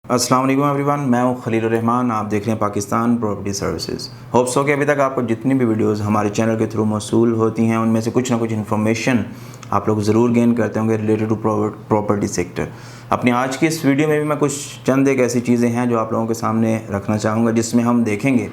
अस्सलाम वालेकुम एवरीवन, मैं हूं खलील रहमान। आप देख रहे हैं पाकिस्तान प्रॉपर्टी सर्विसेज। होप्स हो कि अभी तक आपको जितनी भी वीडियोस हमारे चैनल के थ्रू मौसूल होती हैं उनमें से कुछ ना कुछ इन्फॉर्मेशन आप लोग ज़रूर गेन करते होंगे रिलेटेड टू प्रॉपर्टी सेक्टर। अपनी आज की इस वीडियो में भी मैं कुछ चंद एक ऐसी चीज़ें हैं जो आप लोगों के सामने रखना चाहूँगा, जिसमें हम देखेंगे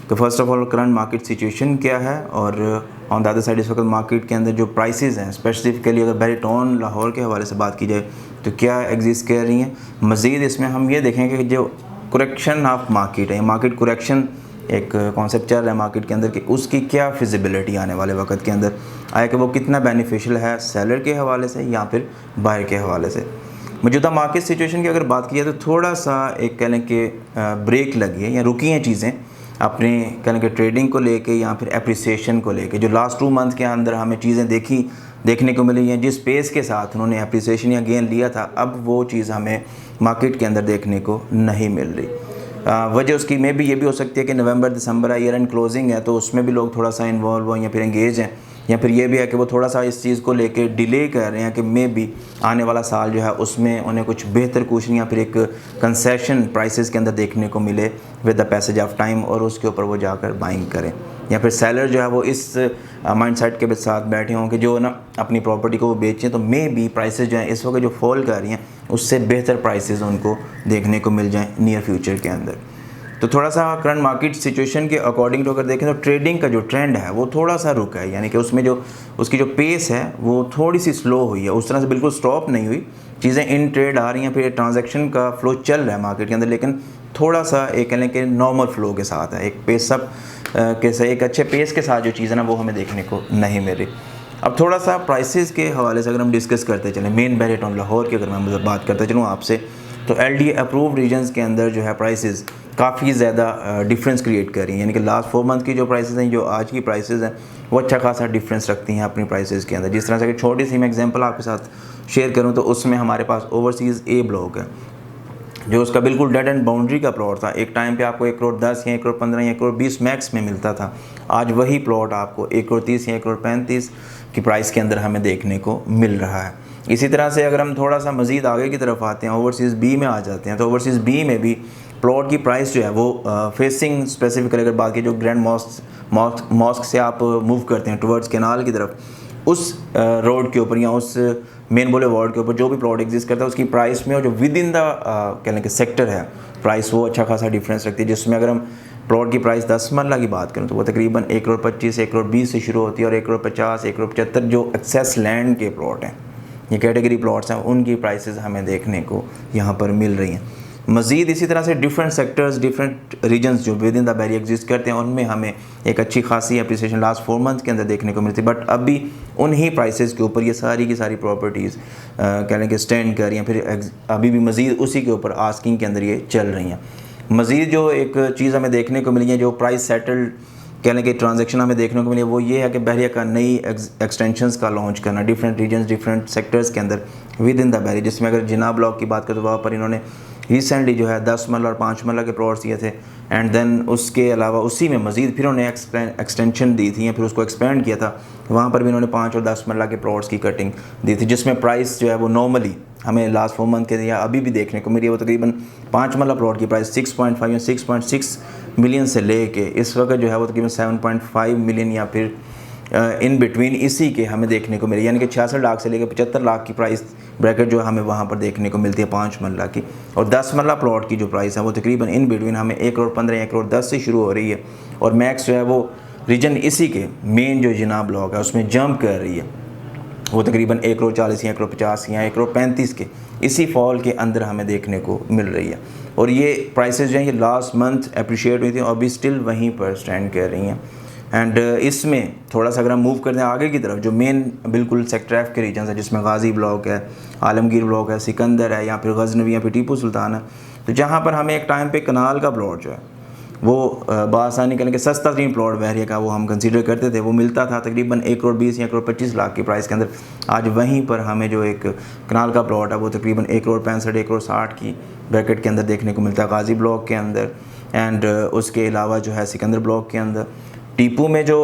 कि first of all current market situation क्या है, और ऑन द अदर साइड इस वक्त मार्केट के अंदर जो प्राइसेस हैं स्पेसिफिकली अगर बैरिटोन लाहौर के हवाले से बात की जाए तो क्या एग्जिस्ट कर रही हैं। मज़ीद इसमें हम ये देखेंगे कि जो करेक्शन ऑफ मार्केट है, मार्केट करेक्शन एक कॉन्सेप्ट चल रहा है मार्केट के अंदर कि उसकी क्या फिजिबिलिटी आने वाले वक्त के अंदर आया, कि वो कितना बेनिफिशियल है सेलर के हवाले से या फिर बायर के हवाले से। मौजूदा मार्केट सिचुएशन की अगर बात की जाए तो थोड़ा सा एक कह लें कि ब्रेक लगी है या रुकी हैं चीज़ें अपने कह लें कि ट्रेडिंग को लेके या फिर एप्रिसिएशन को लेके। जो लास्ट 2 मंथ के अंदर हमें चीज़ें देखने को मिली हैं, जिस पेस के साथ उन्होंने एप्रिसिएशन या गेन लिया था, अब वो चीज़ हमें मार्केट के अंदर देखने को नहीं मिल रही। वजह उसकी में भी ये भी हो सकती है कि नवंबर दिसंबर ईयर एंड क्लोजिंग है, तो उसमें भी लोग थोड़ा सा इन्वॉल्व हैं या फिर एंगेज हैं, या फिर ये भी है कि वो थोड़ा सा इस चीज़ को लेके डिले कर रहे हैं कि मे भी आने वाला साल जो है उसमें उन्हें कुछ बेहतर कुशन या फिर एक कंसेशन प्राइसेस के अंदर देखने को मिले with the passage of time, और उसके ऊपर वो जाकर बाइंग करें। या फिर सेलर जो है वो इस माइंडसेट के साथ बैठे हों कि जो ना अपनी प्रॉपर्टी को वो बेचें, तो मे बी प्राइसेस जो हैं इस वक्त जो फॉल कर रही हैं उससे बेहतर प्राइसेस उनको देखने को मिल जाएँ नियर फ्यूचर के अंदर। तो थोड़ा सा करंट मार्केट सिचुएशन के अकॉर्डिंग टू अगर देखें तो ट्रेडिंग का जो ट्रेंड है वो थोड़ा सा रुका है, यानी कि उसमें जो उसकी जो पेस है वो थोड़ी सी स्लो हुई है, उस तरह से बिल्कुल स्टॉप नहीं हुई। चीज़ें इन ट्रेड आ रही हैं, फिर ट्रांजैक्शन का फ्लो चल रहा है मार्केट के अंदर, लेकिन थोड़ा सा एक कह लें कि नॉर्मल फ्लो के साथ है, एक पेस सब के एक अच्छे पेस के साथ जो चीज़ है ना वो हमें देखने को नहीं मिल रही। अब थोड़ा सा प्राइसेस के हवाले से अगर हम डिस्कस करते चलें, मेन बैरिटोन लाहौर की अगर मैं बात करते चलूँ आपसे, तो LDA अप्रूव्ड रीजन्स के अंदर जो है प्राइसेस काफ़ी ज़्यादा डिफरेंस क्रिएट कर रही हैं, यानी कि लास्ट 4 मंथ की जो प्राइसेस हैं, जो आज की प्राइसेस हैं, वो अच्छा खासा डिफरेंस रखती हैं अपनी प्राइसेस के अंदर। जिस तरह से कि छोटी सी मैं एग्जांपल आपके साथ शेयर करूं तो उसमें हमारे पास ओवरसीज़ A ब्लॉक है, जो उसका बिल्कुल डेड एंड बाउंड्री का प्लॉट था। एक टाइम पे आपको 1 करोड़ 10 या 1 करोड़ 15 या 1 करोड़ 20 मैक्स में मिलता था। आज वही प्लॉट आपको 1 करोड़ 30 या 1 करोड़ 35 की प्राइस के अंदर हमें देखने को मिल रहा है। इसी तरह से अगर हम थोड़ा सा मज़ीद आगे की तरफ आते हैं, ओवरसीज़ B में आ जाते हैं, तो ओवरसीज़ B में भी प्लॉट की प्राइस जो है वो फेसिंग स्पेसिफिकली अगर बात की, जो ग्रैंड मॉस्क से आप मूव करते हैं टुवर्ड्स कैनाल की तरफ, उस रोड के ऊपर या उस मेन बुलेवार्ड के ऊपर जो भी प्लॉट एग्जिस्ट करता है उसकी प्राइस में, और जो विद इन द कह लें कि सेक्टर है प्राइस, वो अच्छा खासा डिफरेंस रखती है। जिसमें अगर हम प्लॉट की प्राइस 10 मरला की बात करें तो वो तकरीबन 1 करोड़ 25 1 करोड़ 20 से शुरू होती है, और 1 करोड़ 50 1 करोड़ 75 जो एक्सेस लैंड के प्लॉट हैं, ये कैटेगरी प्लॉट्स हैं, उनकी प्राइसेस हमें देखने को यहाँ पर मिल रही हैं। मज़ीद इसी तरह से डिफरेंट सेक्टर्स, डिफरेंट रीजन्स जो विद इन द बैरी एग्जिस्ट करते हैं, उनमें हमें एक अच्छी खासी एप्रिसिएशन लास्ट 4 मंथ के अंदर देखने को मिलती है। बट अभी उन्हीं प्राइसेस के ऊपर ये सारी की सारी प्रॉपर्टीज़ कह लें कि स्टैंड कर रही हैं, फिर अभी भी मज़ीद उसी के ऊपर आस्किंग के अंदर ये चल रही हैं। मज़ीद जो एक चीज़ हमें देखने को मिली है, जो प्राइस सेटल्ड कह लें कि ट्रांजैक्शन हमें देखने को मिली, वो ये है कि बहरिया का नई एक्सटेंशंस का लॉन्च करना डिफरेंट रीजन्स, डिफरेंट सेक्टर्स के अंदर विद इन द बैरी। जिसमें अगर जिना ब्लॉक की बात करें तो वहाँ पर इन्होंने रिसेंटली जो है 10 मरला और 5 मरला के प्लॉट्स दिए थे, एंड देन उसके अलावा उसी में मज़ीद फिर उन्होंने एक्सटेंशन दी थी या फिर उसको एक्सपेंड किया था, वहाँ पर भी इन्होंने 5 और 10 मरला के प्लॉट्स की कटिंग दी थी, जिसमें प्राइस जो है वो नॉर्मली हमें लास्ट 4 मंथ के या अभी भी देखने को मिली है। वो तकरीबन 5 मरला प्लॉट की प्राइस 6.5 या 6.6 मिलियन से ले के इस वक्त जो है वो तकरीबन 7.5 मिलियन या फिर इन बिटवीन इसी के हमें देखने को मिले, यानी कि 66 लाख से लेकर 75 लाख की प्राइस ब्रैकेट जो हमें वहाँ पर देखने को मिलती है 5 मरला की। और 10 मरला प्लॉट की जो प्राइस है वो तकरीबन इन बिटवीन हमें 1 करोड़ 15 या 1 करोड़ 10 से शुरू हो रही है, और मैक्स जो है वो रीजन इसी के मेन जो जिना ब्लॉक है उसमें जंप कर रही है, वो तकरीबन 1 करोड़ 40 या 1 करोड़ 50 या 1 करोड़ 35 के इसी फॉल के अंदर हमें देखने को मिल रही है। और ये प्राइसेस जो हैं ये लास्ट मंथ अप्रिशिएट हुई थी और अभी स्टिल वहीं पर स्टैंड कर रही हैं। एंड इसमें थोड़ा सा अगर हम मूव करते हैं आगे की तरफ, जो मेन बिल्कुल सेक्टर एफ के रीजन है, जिसमें गाजी ब्लॉक है, आलमगीर ब्लॉक है, सिकंदर है, या फिर गजनवी या फिर टीपू सुल्तान है, तो जहाँ पर हमें एक टाइम पे कनाल का प्लॉट जो है वो बासानी कहें कि सस्ता तरीन प्लॉट बहरिया का वो हम कंसीडर करते थे, वो मिलता था तकरीबन 1 करोड़ 20 या 1 करोड़ 25 लाख की प्राइस के अंदर। आज वहीं पर हमें जो एक कनाल का प्लॉट है वो तकरीबन 1 करोड़ 65 1 करोड़ 60 की ब्रैकेट के अंदर देखने को मिलता है गाजी ब्लॉक के अंदर। एंड उसके अलावा जो है सिकंदर ब्लॉक के अंदर, टीपू में जो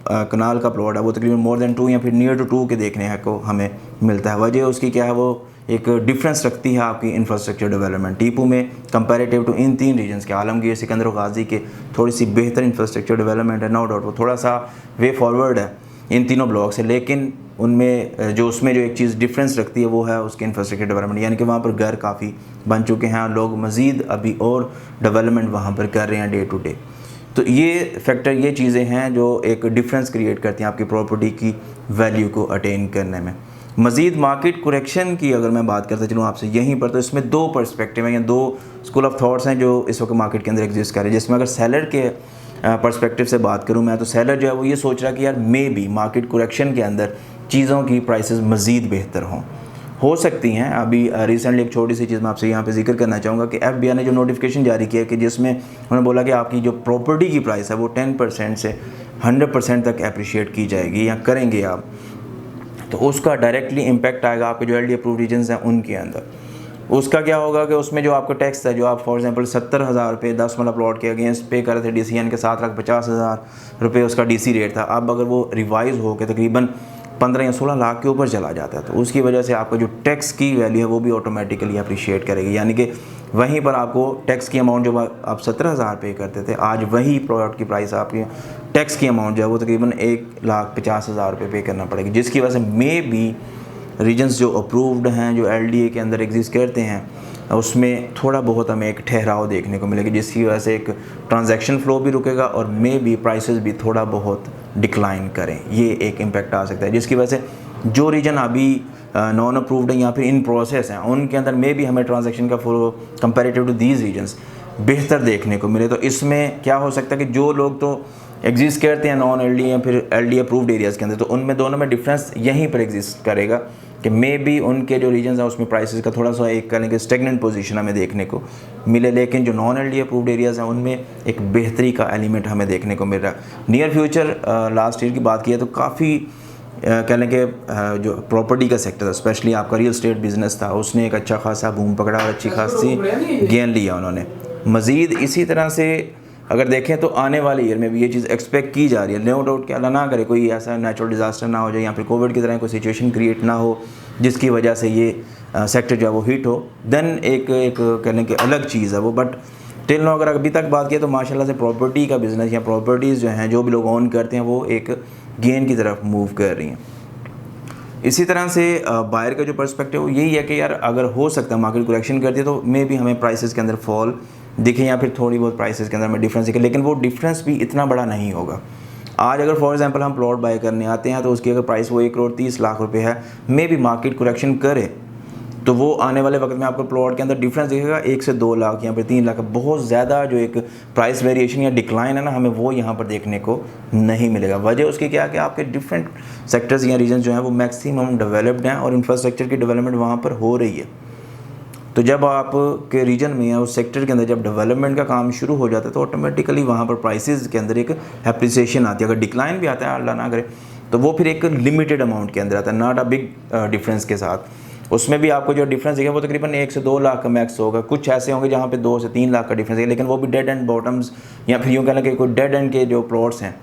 कनाल का प्लॉट है वो तकरीबन मोर देन 2 या फिर नियर टू 2 के देखने को हमें मिलता है। वजह उसकी क्या है, वो एक डिफरेंस रखती है आपकी इंफ्रास्ट्रक्चर डेवलपमेंट। टीपू में कंपैरेटिव टू इन 3 रीजन्स के आलमगीर, सिकंदर और गाजी के थोड़ी सी बेहतर इंफ्रास्ट्रक्चर डेवलपमेंट है, नो डाउट वो थोड़ा सा वे फॉरवर्ड है इन तीनों ब्लॉक से। लेकिन उनमें जो एक चीज़ डिफरेंस रखती है वो है उसके इंफ्रास्ट्रक्चर डेवलपमेंट, यानी कि वहाँ पर घर काफ़ी बन चुके हैं, लोग मज़ीद अभी और डेवलपमेंट वहाँ पर कर रहे हैं डे टू डे। तो ये फैक्टर, ये चीज़ें हैं जो एक डिफरेंस क्रिएट करती हैं आपकी प्रॉपर्टी की वैल्यू को अटेन करने में। मज़ीद मार्केट करेक्शन की अगर मैं बात करता चलूँ आपसे यहीं पर, तो इसमें 2 पर्सपेक्टिव हैं या 2 स्कूल ऑफ थॉट्स हैं जो इस वक्त मार्केट के अंदर एग्जिस्ट कर रहे हैं। जिसमें अगर सेलर के पर्सपेक्टिव से बात करूँ मैं, तो सेलर जो है वो ये सोच रहा है कि यार मे बी मार्केट करेक्शन के अंदर चीज़ों की प्राइसेस मज़ीद बेहतर हो सकती हैं। अभी रिसेंटली एक छोटी सी चीज़ मैं आपसे यहाँ पे जिक्र करना चाहूँगा कि FBI ने जो नोटिफिकेशन जारी किया कि जिसमें उन्होंने बोला कि आपकी जो प्रॉपर्टी की प्राइस है वो 10% से 100% तक अप्रिशिएट की जाएगी या करेंगे आप, तो उसका डायरेक्टली इम्पैक्ट आएगा आपके जो LD अप्रूव रीजन्स हैं उनके अंदर। उसका क्या होगा कि उसमें जो आपका टैक्स है, जो आप फॉर एग्जांपल 70,000 रुपये 10 वाला प्लॉट के अगेंस्ट पे कर रहे थे DCN के 7,50,000 रुपये उसका DC रेट था, अब अगर वो रिवाइज़ हो के तकरीबन 15 या 16 लाख के ऊपर चला जाता है, तो उसकी वजह से आपका जो टैक्स की वैल्यू है वो भी ऑटोमेटिकली अप्रिशिएट करेगी। यानी कि वहीं पर आपको टैक्स की अमाउंट जो आप 17,000 पे करते थे, आज वही प्रोडक्ट की प्राइस आपकी टैक्स की अमाउंट जो है वो तकरीबन 1,50,000 रुपये पे करना पड़ेगी। जिसकी वजह से मे बी रीजन्स जो अप्रूव्ड हैं, जो LDA के अंदर एग्जिस्ट करते हैं, उसमें थोड़ा बहुत हमें एक ठहराव देखने को मिलेगा, जिसकी वजह से एक ट्रांजैक्शन फ़्लो भी रुकेगा और मे बी प्राइसेस भी थोड़ा बहुत डिक्लाइन करें। ये एक इम्पैक्ट आ सकता है, जिसकी वजह से जो रीजन अभी नॉन अप्रूव्ड हैं या फिर इन प्रोसेस हैं उनके अंदर मे भी हमें ट्रांजैक्शन का flow comparative to these regions बेहतर देखने को मिले। तो इसमें क्या हो सकता है कि जो लोग तो एग्जिस्ट करते हैं नॉन LD या फिर LD अप्रूव्ड एरियाज़ के अंदर, तो उनमें दोनों में डिफरेंस यहीं पर एग्जिस्ट करेगा कि मे बी उनके जो रीजन्स हैं उसमें प्राइसेस का थोड़ा सा एक करेंगे स्टेगनेंट पोजीशन हमें देखने को मिले। लेकिन जो नॉन LD अप्रूव्ड एरियाज़ हैं उनमें एक बेहतरी का एलिमेंट हमें देखने को मिल रहा है। नियर फ्यूचर लास्ट ईयर की बात की है तो काफ़ी कह लें कि जो प्रॉपर्टी का सेक्टर था, स्पेशली आपका रियल एस्टेट बिजनेस था, उसने एक अच्छा खासा बूम पकड़ा और अच्छी खासी गेन लिया उन्होंने। मज़ीद इसी तरह से अगर देखें तो आने वाले ईयर में भी ये चीज़ एक्सपेक्ट की जा रही है। नो डाउट कि अल्लाह ना करे कोई ऐसा नेचुरल डिज़ास्टर ना हो जाए या फिर कोविड की तरह कोई सिचुएशन क्रिएट ना हो जिसकी वजह से ये सेक्टर जो है वो हिट हो, देन एक कहने की अलग चीज़ है वो। बट टिल नो अगर अभी तक बात किया तो माशाल्लाह से प्रॉपर्टी का बिज़नेस या प्रॉपर्टीज़ जो हैं जो भी लोग ओन करते हैं वो एक गेन की तरफ मूव कर रही हैं। इसी तरह से बायर का जो पर्सपेक्टिव यही है कि यार अगर हो सकता है मार्केट करेक्शन करती है तो मे भी हमें प्राइसेस के अंदर फॉल दिखे या फिर थोड़ी बहुत प्राइसेस के अंदर में डिफरेंस दिखे, लेकिन वो डिफरेंस भी इतना बड़ा नहीं होगा। आज अगर फॉर एग्जांपल हम प्लॉट बाय करने आते हैं तो उसकी अगर प्राइस वो 1,30,00,000 रुपये है, मे भी मार्केट करेक्शन करे तो वो आने वाले वक्त में आपको प्लॉट के अंदर डिफरेंस दिखेगा 1 से 2 लाख या फिर 3 लाख। बहुत ज़्यादा जो एक प्राइस वेरिएशन या डिक्लाइन है ना, हमें वो यहाँ पर देखने को नहीं मिलेगा। वजह उसकी क्या है कि आपके डिफरेंट सेक्टर्स या रीजन जो हैं वो मैक्सिमम डेवलप्ड हैं और इंफ्रास्ट्रक्चर की डेवलपमेंट वहाँ पर हो रही है। तो जब आप के रीजन में या उस सेक्टर के अंदर जब डेवलपमेंट का काम शुरू हो जाता है तो ऑटोमेटिकली वहाँ पर प्राइसेस के अंदर एक एप्रिसिएशन आती है। अगर डिक्लाइन भी आता है अल्लाह ना करे तो वो फिर एक लिमिटेड अमाउंट के अंदर आता है, नॉट अ बिग डिफरेंस के साथ। उसमें भी आपको जो डिफरेंस है वो तकरीबन 1 से 2 लाख का मैक्स होगा। कुछ ऐसे होंगे जहाँ पे 2 से 3 लाख का डिफरेंस है, लेकिन वो भी डेड एंड बॉटम्स या फिर यूँ कहना कि कोई डेड एंड के जो प्लॉट्स हैं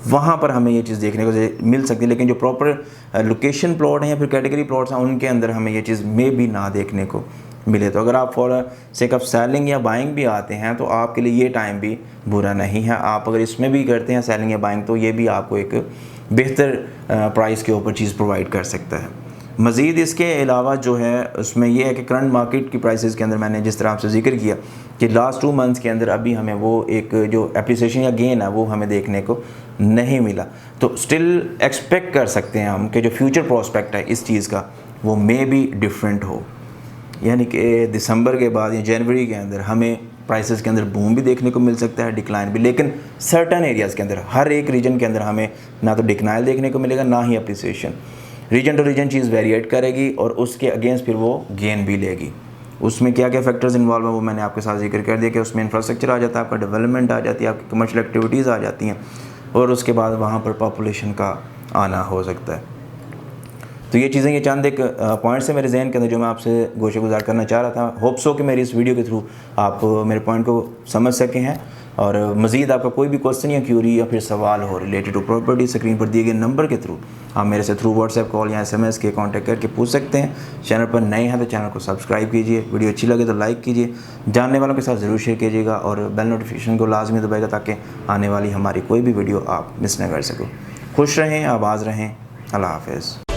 वहाँ पर हमें ये चीज़ देखने को मिल सकती है। लेकिन जो प्रॉपर लोकेशन प्लॉट हैं या फिर कैटेगरी प्लॉट्स हैं उनके अंदर हमें ये चीज़ में भी ना देखने को मिले। तो अगर आप फॉर सेक ऑफ सेलिंग या बाइंग भी आते हैं तो आपके लिए ये टाइम भी बुरा नहीं है। आप अगर इसमें भी करते हैं सेलिंग या बाइंग तो ये भी आपको एक बेहतर प्राइस के ऊपर चीज़ प्रोवाइड कर सकता है। मज़ीद इसके अलावा जो है उसमें यह है कि करंट मार्केट की प्राइसेस के अंदर मैंने जिस तरह आपसे जिक्र किया कि लास्ट 2 मंथ्स के अंदर अभी हमें वो एक जो एप्रिसिएशन या गेन है वो हमें देखने को नहीं मिला। तो स्टिल एक्सपेक्ट कर सकते हैं हम कि जो फ्यूचर प्रोस्पेक्ट है इस चीज़ का वो मे भी डिफरेंट हो, यानी कि दिसंबर के बाद या जनवरी के अंदर हमें प्राइसेस के अंदर बूम भी देखने को मिल सकता है, डिक्लाइन भी। लेकिन सर्टन एरियाज़ के अंदर हर एक रीजन के अंदर हमें ना तो डिक्लाइन देखने को मिलेगा ना ही अप्रिसिएशन। रीजन टू रीजन चीज़ वेरिएट करेगी और उसके अगेंस्ट फिर वो गेन भी लेगी। उसमें क्या क्या फैक्टर्स इन्वॉल्व हैं वो मैंने आपके साथ जिक्र कर दिया कि उसमें इंफ्रास्ट्रक्चर आ जाता है, आपका डेवलपमेंट आ जाती है, आपकी कमर्शियल एक्टिविटीज़ आ जाती हैं और उसके बाद वहाँ पर पॉपुलेशन का आना हो सकता है। तो ये चीज़ें, ये चंद एक पॉइंट्स है मेरे जहन के अंदर जो मैं आपसे गोशे गुजार करना चाह रहा था। होप सो कि मेरी इस वीडियो के थ्रू आप मेरे पॉइंट को समझ सके हैं। और मज़ीद आपका कोई भी क्वेश्चन या क्यूरी या फिर सवाल हो रिलेटेड टू प्रॉपर्टी, स्क्रीन पर दिए गए नंबर के थ्रू आप मेरे से थ्रू व्हाट्सएप कॉल या SMS के कांटेक्ट करके पूछ सकते हैं। चैनल पर नए हैं तो चैनल को सब्सक्राइब कीजिए, वीडियो अच्छी लगे तो लाइक कीजिए, जानने वालों के साथ ज़रूर शेयर कीजिएगा और बेल नोटिफिकेशन को लाजमी दबाएगा ताकि आने वाली हमारी कोई भी वीडियो आप मिस न कर सको। खुश रहें, आबाद रहें, अल्लाह हाफ़िज़।